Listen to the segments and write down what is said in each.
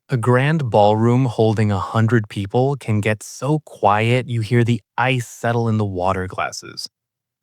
A grand ballroom holding 100 people can get so quiet you hear the ice settle in the water glasses.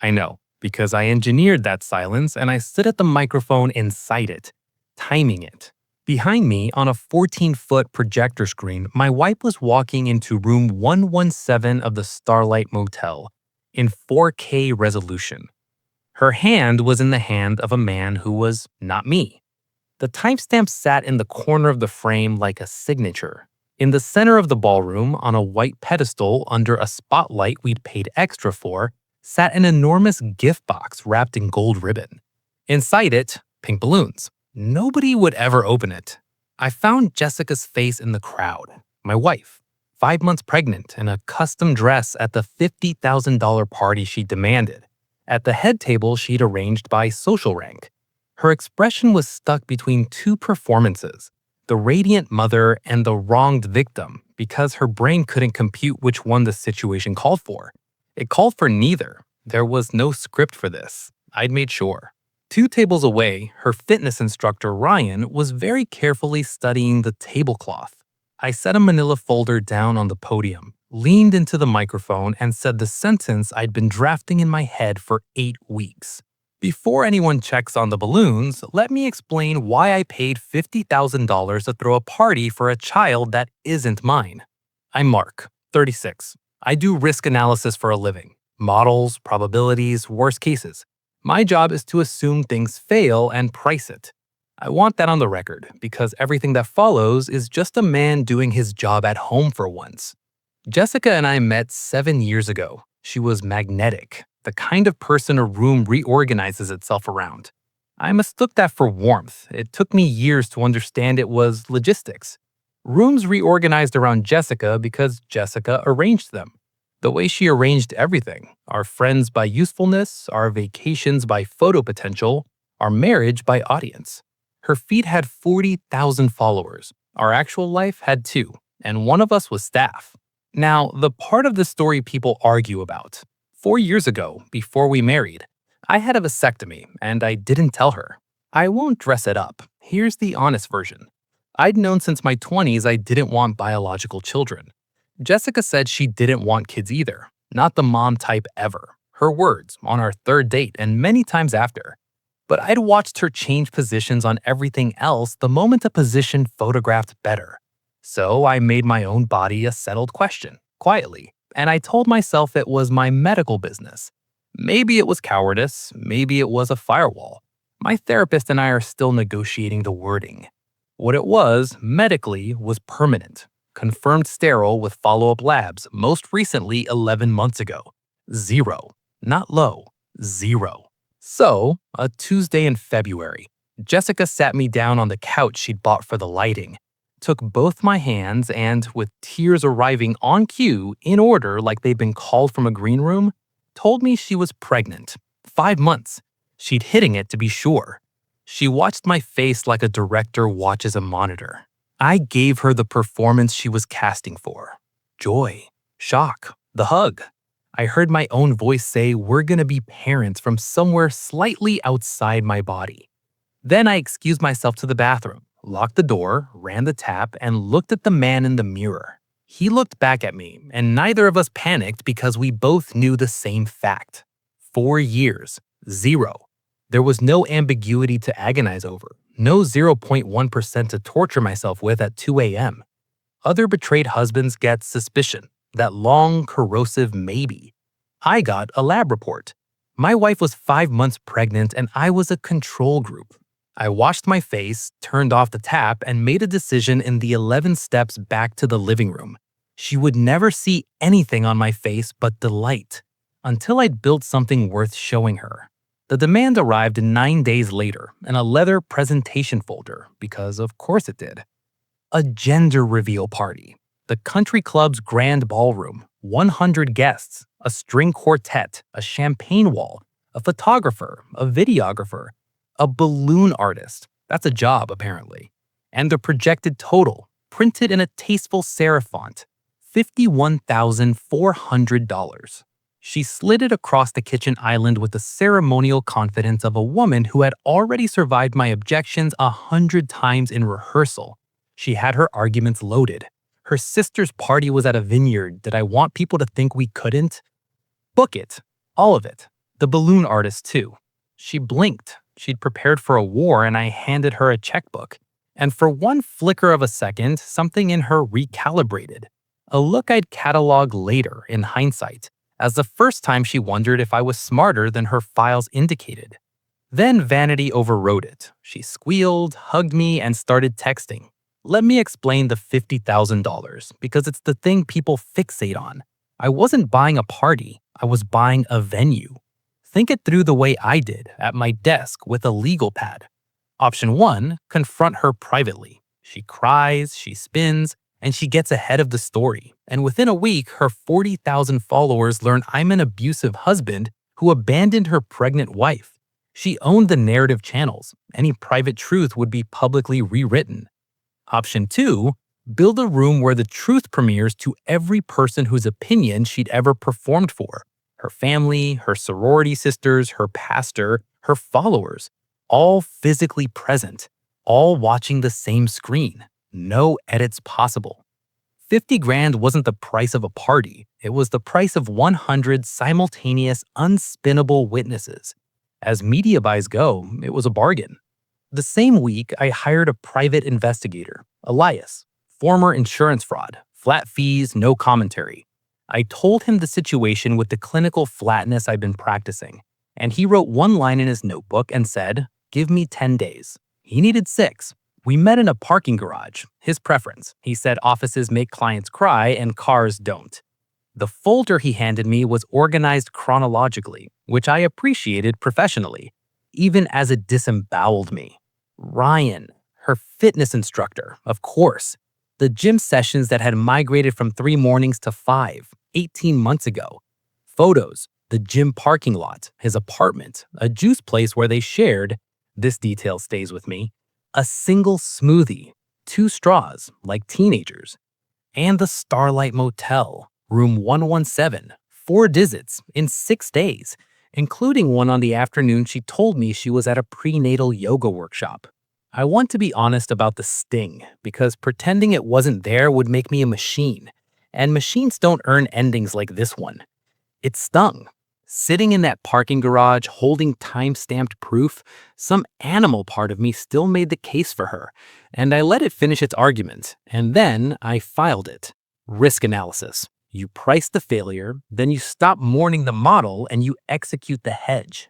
I know, because I engineered that silence and I stood at the microphone inside it, timing it. Behind me, on a 14-foot projector screen, my wife was walking into room 117 of the Starlight Motel in 4K resolution. Her hand was in the hand of a man who was not me. The timestamp sat in the corner of the frame like a signature. In the center of the ballroom, on a white pedestal under a spotlight we'd paid extra for, sat an enormous gift box wrapped in gold ribbon. Inside it, pink balloons. Nobody would ever open it. I found Jessica's face in the crowd. My wife, 5 months pregnant in a custom dress at the $50,000 party she demanded. At the head table she'd arranged by social rank. Her expression was stuck between two performances, the radiant mother and the wronged victim, because her brain couldn't compute which one the situation called for. It called for neither. There was no script for this. I'd made sure. 2 tables away, her fitness instructor, Ryan, was very carefully studying the tablecloth. I set a manila folder down on the podium, leaned into the microphone, and said the sentence I'd been drafting in my head for 8 weeks. Before anyone checks on the balloons, let me explain why I paid $50,000 to throw a party for a child that isn't mine. I'm Mark, 36. I do risk analysis for a living. Models, probabilities, worst cases. My job is to assume things fail and price it. I want that on the record because everything that follows is just a man doing his job at home for once. Jessica and I met 7 years ago. She was magnetic, the kind of person a room reorganizes itself around. I mistook that for warmth. It took me years to understand it was logistics. Rooms reorganized around Jessica because Jessica arranged them. The way she arranged everything, our friends by usefulness, our vacations by photo potential, our marriage by audience. Her feed had 40,000 followers. Our actual life had 2, and one of us was staff. Now, the part of the story people argue about. 4 years ago, before we married, I had a vasectomy, and I didn't tell her. I won't dress it up. Here's the honest version. I'd known since my 20s I didn't want biological children. Jessica said she didn't want kids either, not the mom type ever. Her words, on our 3rd date and many times after. But I'd watched her change positions on everything else the moment a position photographed better. So I made my own body a settled question, quietly, and I told myself it was my medical business. Maybe it was cowardice, maybe it was a firewall. My therapist and I are still negotiating the wording. What it was, medically, was permanent. Confirmed sterile with follow-up labs, most recently 11 months ago. 0. Not low. 0. So, a Tuesday in February, Jessica sat me down on the couch she'd bought for the lighting, took both my hands and, with tears arriving on cue in order like they'd been called from a green room, told me she was pregnant. 5 months. She'd hitting it to be sure. She watched my face like a director watches a monitor. I gave her the performance she was casting for. Joy, shock, the hug. I heard my own voice say we're gonna be parents from somewhere slightly outside my body. Then I excused myself to the bathroom, locked the door, ran the tap, and looked at the man in the mirror. He looked back at me, and neither of us panicked because we both knew the same fact. 4 years. 0. There was no ambiguity to agonize over, no 0.1% to torture myself with at 2 a.m. Other betrayed husbands get suspicion, that long, corrosive maybe. I got a lab report. My wife was 5 months pregnant and I was a control group. I washed my face, turned off the tap, and made a decision in the 11 steps back to the living room. She would never see anything on my face but delight, until I'd built something worth showing her. The demand arrived 9 days later in a leather presentation folder, because of course it did. A gender reveal party. The country club's grand ballroom, 100 guests, a string quartet, a champagne wall, a photographer, a videographer, a balloon artist. That's a job, apparently. And the projected total, printed in a tasteful serif font, $51,400. She slid it across the kitchen island with the ceremonial confidence of a woman who had already survived my objections 100 times in rehearsal. She had her arguments loaded. Her sister's party was at a vineyard. Did I want people to think we couldn't? Book it. All of it. The balloon artist, too. She blinked. She'd prepared for a war, and I handed her a checkbook. And for one flicker of a second, something in her recalibrated. A look I'd catalog later, in hindsight, as the first time she wondered if I was smarter than her files indicated. Then vanity overrode it. She squealed, hugged me, and started texting. Let me explain the $50,000, because it's the thing people fixate on. I wasn't buying a party, I was buying a venue. Think it through the way I did, at my desk with a legal pad. Option 1, confront her privately. She cries, she spins, and she gets ahead of the story. And within a week, her 40,000 followers learn I'm an abusive husband who abandoned her pregnant wife. She owned the narrative channels. Any private truth would be publicly rewritten. Option 2, build a room where the truth premieres to every person whose opinion she'd ever performed for. Her family, her sorority sisters, her pastor, her followers, all physically present, all watching the same screen. No edits possible. 50 grand wasn't the price of a party. It was the price of 100 simultaneous, unspinnable witnesses. As media buys go, it was a bargain. The same week, I hired a private investigator, Elias, former insurance fraud, flat fees, no commentary. I told him the situation with the clinical flatness I'd been practicing, and he wrote one line in his notebook and said, "Give me 10 days. He needed 6. We met in a parking garage. His preference. He said offices make clients cry and cars don't. The folder he handed me was organized chronologically, which I appreciated professionally, even as it disemboweled me. Ryan, her fitness instructor, of course. The gym sessions that had migrated from 3 mornings to 5, 18 months ago. Photos, the gym parking lot, his apartment, a juice place where they shared, this detail stays with me, a single smoothie, 2 straws, like teenagers, and the Starlight Motel, room 117, 4 visits in 6 days, including one on the afternoon she told me she was at a prenatal yoga workshop. I want to be honest about the sting, because pretending it wasn't there would make me a machine, and machines don't earn endings like this one. It stung. Sitting in that parking garage, holding time-stamped proof, some animal part of me still made the case for her, and I let it finish its argument, and then I filed it. Risk analysis. You price the failure, then you stop mourning the model, and you execute the hedge.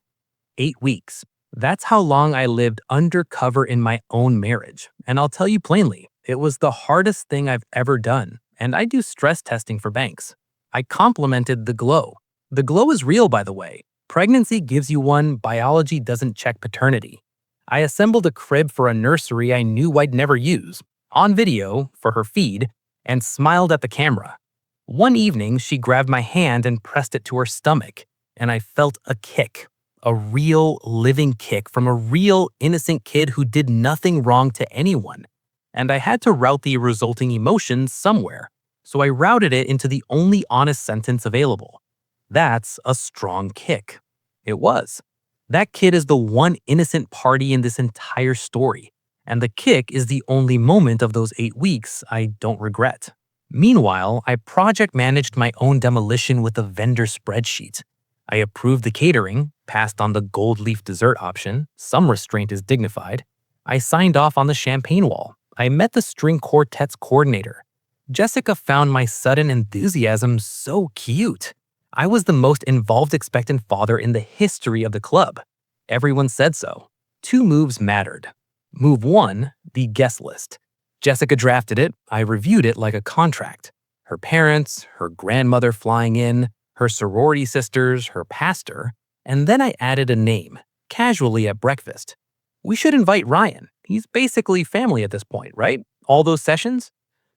8 weeks. That's how long I lived undercover in my own marriage, and I'll tell you plainly, it was the hardest thing I've ever done, and I do stress testing for banks. I complimented the glow. The glow is real, by the way. Pregnancy gives you one, biology doesn't check paternity. I assembled a crib for a nursery I knew I'd never use, on video, for her feed, and smiled at the camera. One evening, she grabbed my hand and pressed it to her stomach, and I felt a kick. A real, living kick from a real, innocent kid who did nothing wrong to anyone. And I had to route the resulting emotions somewhere, so I routed it into the only honest sentence available. That's a strong kick. It was. That kid is the one innocent party in this entire story, and the kick is the only moment of those 8 weeks I don't regret. Meanwhile, I project managed my own demolition with a vendor spreadsheet. I approved the catering, passed on the gold leaf dessert option, some restraint is dignified. I signed off on the champagne wall. I met the string quartet's coordinator. Jessica found my sudden enthusiasm so cute. I was the most involved expectant father in the history of the club. Everyone said so. 2 moves mattered. Move 1, the guest list. Jessica drafted it. I reviewed it like a contract. Her parents, her grandmother flying in, her sorority sisters, her pastor, and then I added a name, casually at breakfast. We should invite Ryan. He's basically family at this point, right? All those sessions?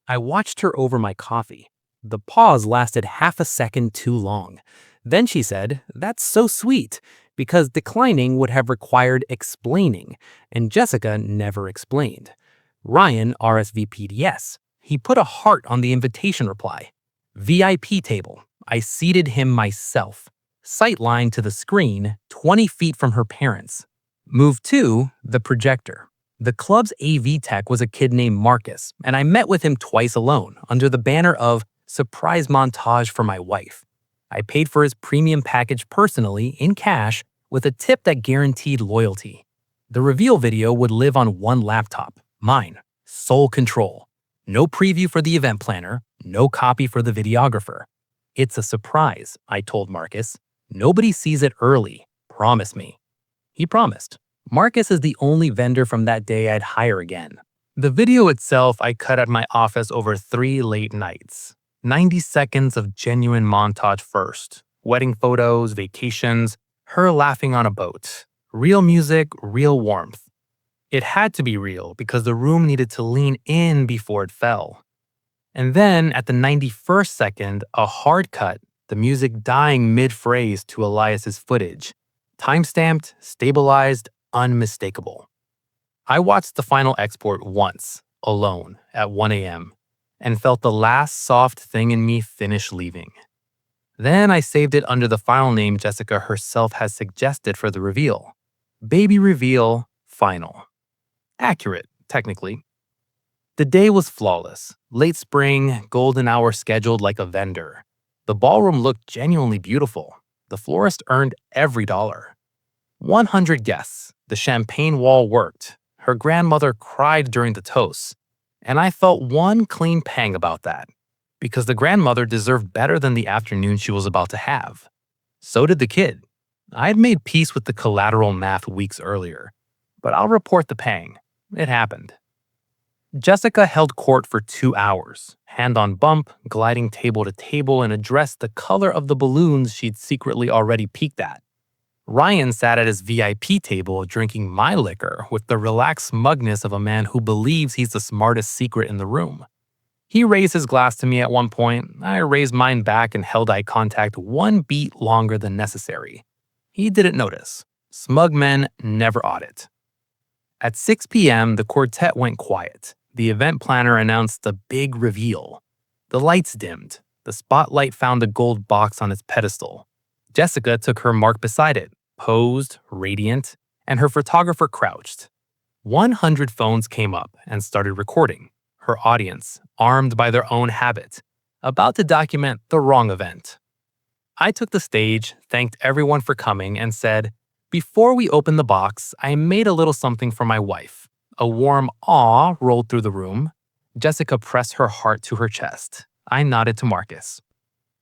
I watched her over my coffee. The pause lasted half a second too long. Then she said, "That's so sweet," because declining would have required explaining, and Jessica never explained. Ryan RSVP'd yes. He put a heart on the invitation reply. VIP table. I seated him myself. Sightline to the screen, 20 feet from her parents. Move 2, the projector. The club's AV tech was a kid named Marcus, and I met with him twice alone under the banner of surprise montage for my wife. I paid for his premium package personally in cash with a tip that guaranteed loyalty. The reveal video would live on one laptop, mine, sole control. No preview for the event planner, no copy for the videographer. It's a surprise, I told Marcus. Nobody sees it early. Promise me. He promised. Marcus is the only vendor from that day I'd hire again. The video itself I cut at my office over 3 late nights. 90 seconds of genuine montage first. Wedding photos, vacations, her laughing on a boat. Real music, real warmth. It had to be real because the room needed to lean in before it fell. And then, at the 91st second, a hard cut, the music dying mid-phrase to Elias's footage. Timestamped, stabilized, unmistakable. I watched the final export once, alone, at 1 a.m., and felt the last soft thing in me finish leaving. Then I saved it under the file name Jessica herself has suggested for the reveal. Baby reveal, final. Accurate, technically. The day was flawless. Late spring, golden hour scheduled like a vendor. The ballroom looked genuinely beautiful. The florist earned every dollar. 100 guests. The champagne wall worked. Her grandmother cried during the toast. And I felt one clean pang about that. Because the grandmother deserved better than the afternoon she was about to have. So did the kid. I had made peace with the collateral math weeks earlier. But I'll report the pang. It happened. Jessica held court for 2 hours, hand on bump, gliding table to table, and addressed the color of the balloons she'd secretly already peeked at. Ryan sat at his VIP table drinking my liquor with the relaxed smugness of a man who believes he's the smartest secret in the room. He raised his glass to me at one point. I raised mine back and held eye contact 1 beat longer than necessary. He didn't notice. Smug men never audit. At 6 p.m., the quartet went quiet. The event planner announced the big reveal. The lights dimmed. The spotlight found a gold box on its pedestal. Jessica took her mark beside it, posed, radiant, and her photographer crouched. 100 phones came up and started recording. Her audience, armed by their own habit, about to document the wrong event. I took the stage, thanked everyone for coming, and said, "Before we open the box, I made a little something for my wife." A warm awe rolled through the room. Jessica pressed her heart to her chest. I nodded to Marcus.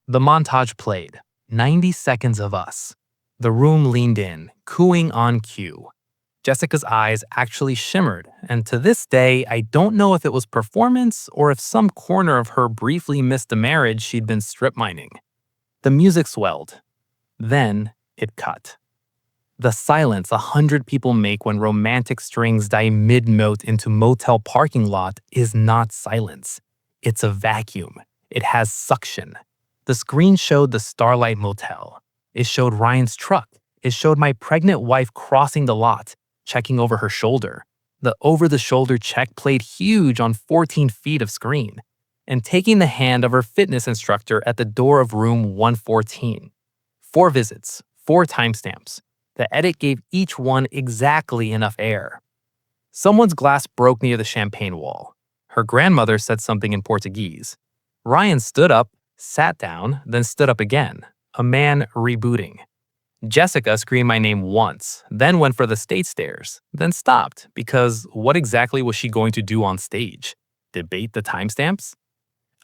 The montage played. 90 seconds of us. The room leaned in, cooing on cue. Jessica's eyes actually shimmered, and to this day, I don't know if it was performance or if some corner of her briefly missed the marriage she'd been strip mining. The music swelled. Then it cut. The silence 100 people make when romantic strings die mid-note into motel parking lot is not silence. It's a vacuum. It has suction. The screen showed the Starlight Motel. It showed Ryan's truck. It showed my pregnant wife crossing the lot, checking over her shoulder. The over-the-shoulder check played huge on 14 feet of screen, and taking the hand of her fitness instructor at the door of room 114. 4 visits, 4 timestamps. The edit gave each one exactly enough air. Someone's glass broke near the champagne wall. Her grandmother said something in Portuguese. Ryan stood up, sat down, then stood up again. A man rebooting. Jessica screamed my name once, then went for the stage stairs, then stopped because what exactly was she going to do on stage? Debate the timestamps?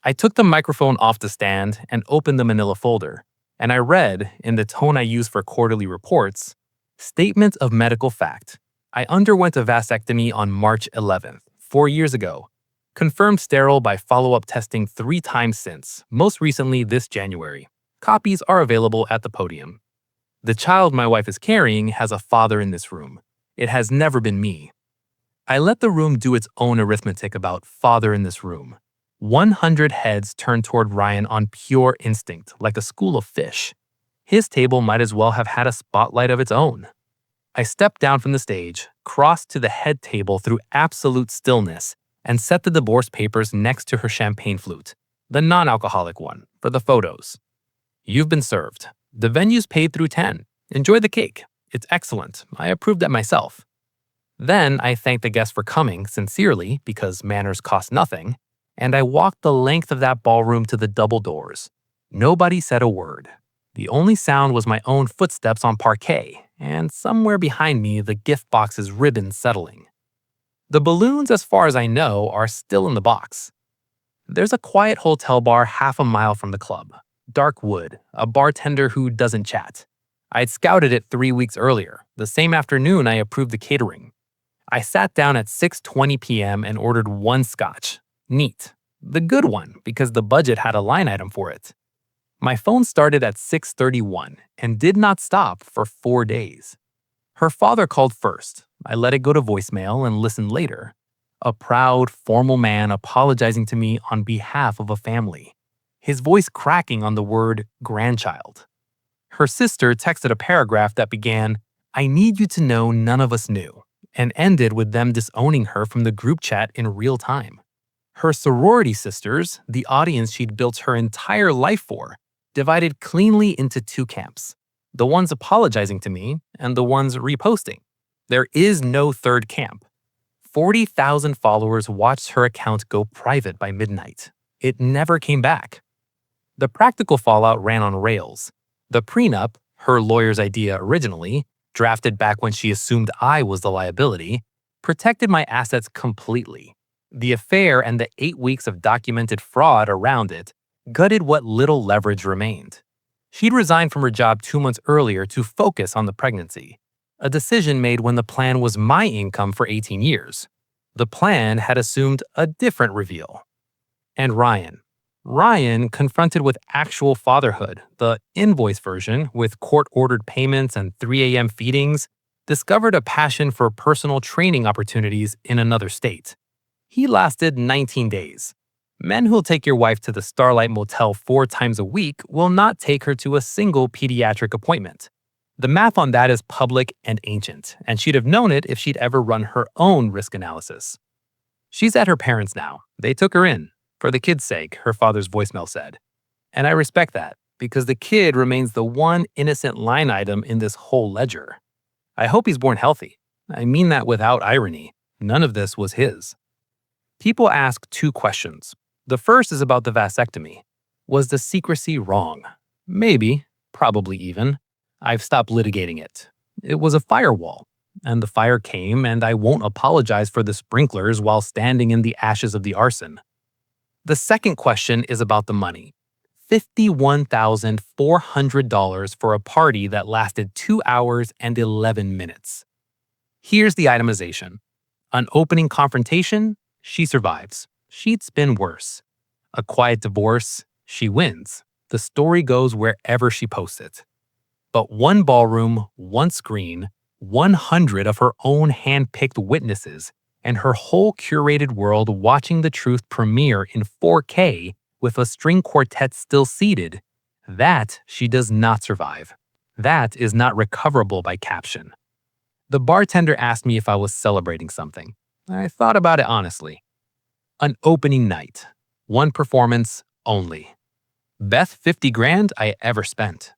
I took the microphone off the stand and opened the manila folder, and I read, in the tone I use for quarterly reports, Statement of medical fact. I underwent a vasectomy on March 11th, 4 years ago. Confirmed sterile by follow-up testing 3 times since, most recently this January. Copies are available at the podium. The child my wife is carrying has a father in this room. It has never been me. I let the room do its own arithmetic about father in this room. 100 heads turned toward Ryan on pure instinct, like a school of fish. His table might as well have had a spotlight of its own. I stepped down from the stage, crossed to the head table through absolute stillness, and set the divorce papers next to her champagne flute, the non-alcoholic one, for the photos. You've been served. The venue's paid through 10. Enjoy the cake. It's excellent. I approved that myself. Then I thanked the guest for coming sincerely because manners cost nothing, and I walked the length of that ballroom to the double doors. Nobody said a word. The only sound was my own footsteps on parquet, and somewhere behind me, the gift box's ribbon settling. The balloons, as far as I know, are still in the box. There's a quiet hotel bar half a mile from the club. Dark wood, a bartender who doesn't chat. I'd scouted it 3 weeks earlier, the same afternoon I approved the catering. I sat down at 6:20 p.m. and ordered one scotch. Neat. The good one, because the budget had a line item for it. My phone started at 6:31 and did not stop for 4 days. Her father called first. I let it go to voicemail and listened later. A proud, formal man apologizing to me on behalf of a family. His voice cracking on the word grandchild. Her sister texted a paragraph that began, "I need you to know none of us knew," and ended with them disowning her from the group chat in real time. Her sorority sisters, the audience she'd built her entire life for, divided cleanly into two camps. The ones apologizing to me and the ones reposting. There is no third camp. 40,000 followers watched her account go private by midnight. It never came back. The practical fallout ran on rails. The prenup, her lawyer's idea originally, drafted back when she assumed I was the liability, protected my assets completely. The affair and the 8 weeks of documented fraud around it gutted what little leverage remained. She'd resigned from her job 2 months earlier to focus on the pregnancy, a decision made when the plan was my income for 18 years. The plan had assumed a different reveal. And Ryan, confronted with actual fatherhood, the invoice version with court-ordered payments and 3 a.m. feedings, discovered a passion for personal training opportunities in another state. He lasted 19 days. Men who'll take your wife to the Starlight Motel 4 times a week will not take her to a single pediatric appointment. The math on that is public and ancient, and she'd have known it if she'd ever run her own risk analysis. She's at her parents' now. They took her in. For the kid's sake, her father's voicemail said. And I respect that, because the kid remains the one innocent line item in this whole ledger. I hope he's born healthy. I mean that without irony. None of this was his. People ask 2 questions. The first is about the vasectomy. Was the secrecy wrong? Maybe, probably even. I've stopped litigating it. It was a firewall. And the fire came, and I won't apologize for the sprinklers while standing in the ashes of the arson. The second question is about the money. $51,400 for a party that lasted 2 hours and 11 minutes. Here's the itemization. An opening confrontation, she survives. She'd been worse. A quiet divorce, she wins. The story goes wherever she posts it. But one ballroom, one screen, 100 of her own hand-picked witnesses, and her whole curated world watching the truth premiere in 4K with a string quartet still seated, that she does not survive. That is not recoverable by caption. The bartender asked me if I was celebrating something. I thought about it honestly. An opening night. One performance only. Best 50 grand I ever spent.